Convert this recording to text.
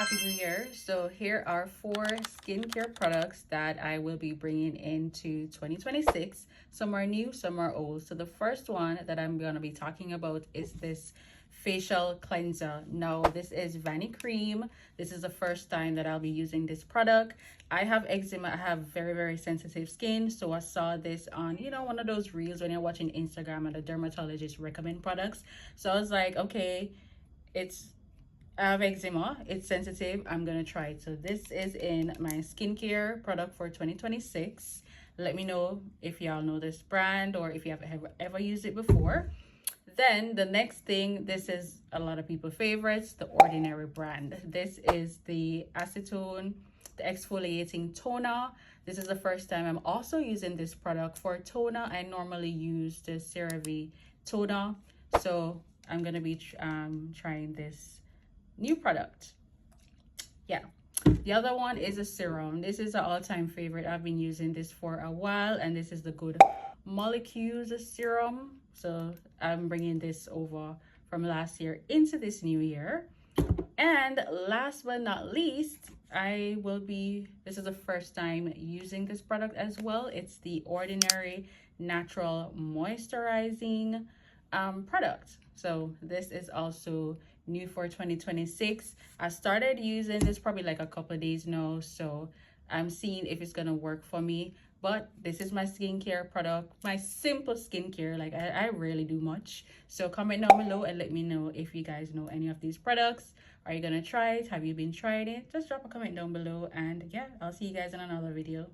Happy New Year. So here are 4 skincare products that I will be bringing into 2026. Some are new, some are old. So the first one that I'm going to be talking about is this facial cleanser. Now this is Vanicream. This is the first time that I'll be using this product. I have eczema. I have very sensitive skin, so I saw this on one of those reels when you're watching Instagram and the dermatologist recommend products. So I was like, okay, I have eczema, it's sensitive, I'm gonna try it. So this is in my skincare product for 2026. Let me know if y'all know this brand or if you have ever used it before. Then the next thing, this is a lot of people's favorites, the Ordinary brand. This is the acetone, the exfoliating toner. This is the first time I'm also using this product. For toner, I normally use the CeraVe toner, so I'm gonna be trying this new product. Yeah, the other one is a serum. This is an all-time favorite. I've been using this for a while, and this is the Good Molecules serum. So I'm bringing this over from last year into this new year. And last but not least, this is the first time using this product as well. It's the Ordinary Natural Moisturizing product. So this is also new for 2026. I started using this probably like a couple of days now, so I'm seeing if it's gonna work for me. But this is my skincare product, my simple skincare. Like I rarely do much. So comment down below and let me know if you guys know any of these products. Are you gonna try it? Have you been trying it? Just drop a comment down below, and yeah, I'll see you guys in another video.